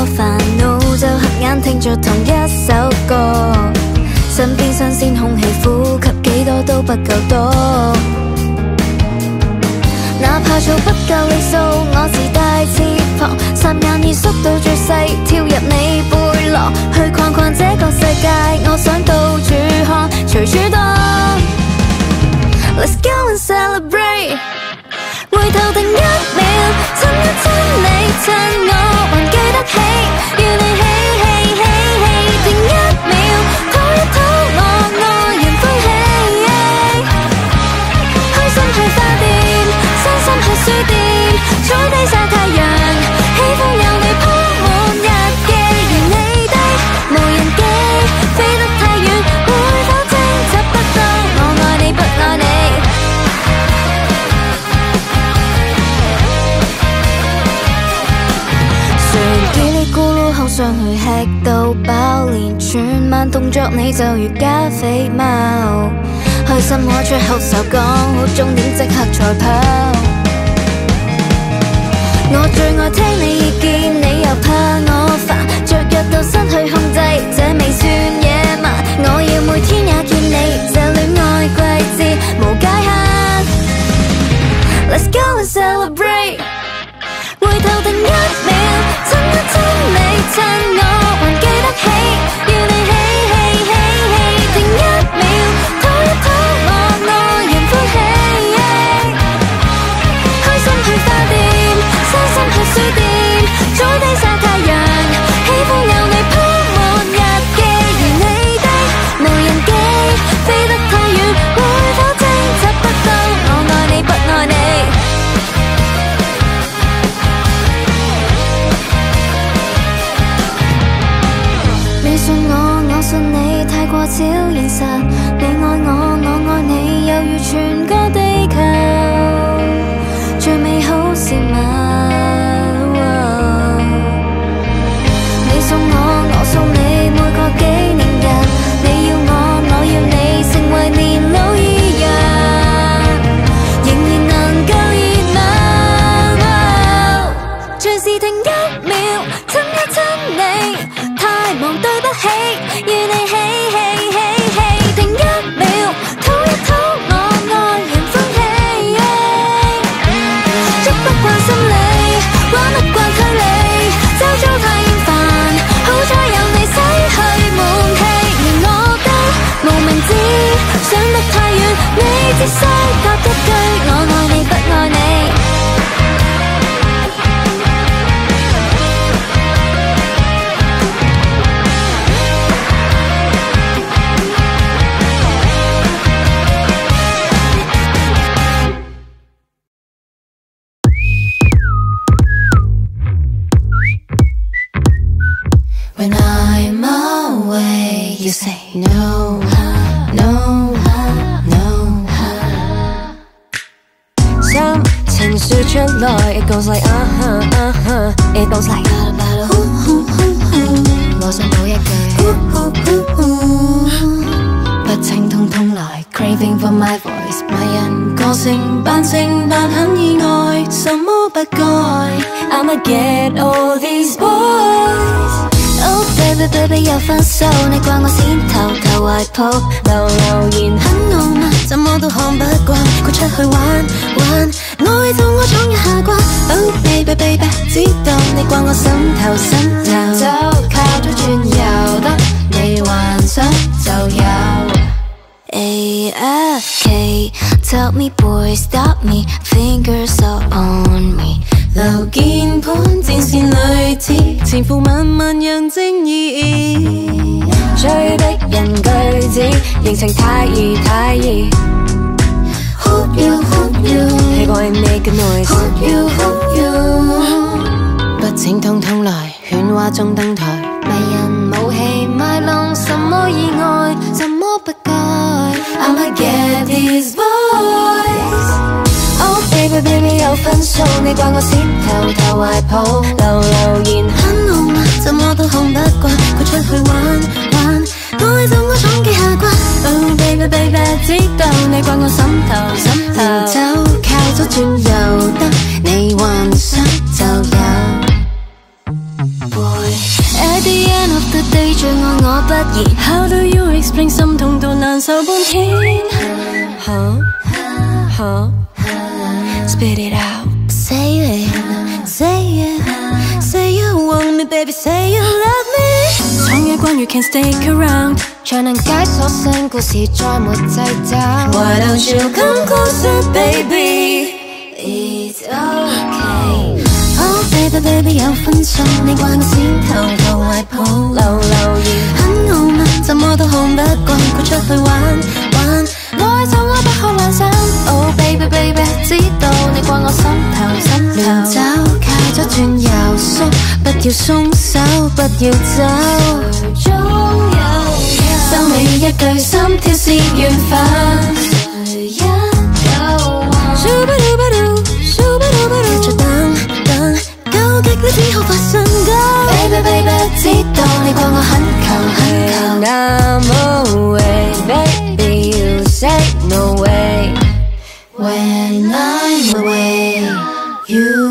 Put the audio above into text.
個煩惱，就合眼聽着同一首歌。身邊新鮮空氣，呼吸幾多都不夠多。哪怕做不夠里數，我自帶翅膀，霎眼已縮到最細，跳入你背囊，去逛逛這個世界。我想到處看，隨處蕩。Let's go and celebrate。回頭定1秒，親一親你，趁我還記得起，與你起起起起，定1秒，討一討我愛人歡喜。開心去花店，傷心去書店，坐低曬太陽，喜歡有你鋪滿日記，如你的無人機，飛得太遠，會否偵察不到我愛你不愛你？好想去吃到飽，連串慢動作你就如加菲貓。開心我出口就講好終點即刻賽跑。我最愛聽你意見，你又怕我煩，雀躍到失去控制，這未算野蠻。我要每天也見你，這戀愛季節無界限。Let's go and celebrate。回頭定1秒，親一親你，趁我還記得起，與你起起起起，定1秒，討一討我愛人歡喜。開心去花店，傷心去書店，坐低曬太陽，喜歡有你鋪滿日記，如你的無人機，飛得太遠，會否偵察不到我愛你不愛你？我信你太過超現實，你愛我，我愛你，猶如全個地球，最美好事物。你送我，我送你，每個紀念日，你要我，我要你，成為年老一樣，仍然能夠熱鬧。隨時停1秒，親一親你，太忙對不起。與你起起起起，定1秒，討一討我愛人歡喜。捉不慣心理，玩不慣距離，周遭太厭煩，好彩有你洗去悶氣。連我的無名指想得太遠，你只需答一句我愛你不愛你。When I'm away, you say no, no, no. 心情說出來 ，it goes like it goes like。我想補一句，不請通通來 ，craving for my voice。迷人個性扮成扮很意外，什麼不該 ？I'ma get all these boys。Oh baby baby 有分數，你怪我先偷偷懷抱，留言很傲慢，怎麼都看不慣，佢出去玩玩，愛就我闖一下關。Oh baby baby 知道你掛我心頭心頭，就靠咗轉右得，你幻想就有。AFK tell me boy stop me fingers all on me。留鍵盤戰線裏似前赴萬萬樣正義，追逼人句子形成太易太易。Hope you hope you，Hey boy make a noise。Hope you hope you，不請通通來，喧嘩中登台，迷人武器賣弄什麼意外，怎麼不該 ？I'ma get these boys。Oh baby baby 有分數，你怪我先偷偷懷抱，留言很傲慢，怎麼都看不慣，佢出去玩玩，愛就我闖幾下關。Oh baby baby 知道你怪我心頭心頭，就靠左轉右得，你幻想就有。Boy 我不然 How do you explain 心痛到難受半天 Spit it out Say it Say it Say you want me baby Say you love me 創野關於 Can't stick around 才能解鎖新故事再沒掣肘 Why don't you come closer baby It's okay Oh baby baby 有分數你掛我先頭同懷抱留言很傲慢怎麼都看不慣佢出去玩愛就愛不可懶散 Oh baby baby 知道你掛我心頭亂走靠咗轉右縮不要鬆手不要走收尾一句心跳是緣分誰一有繼續等究極你只好發生Baby baby 知道你掛我很求 And I'm away Baby you say no way When I'm away You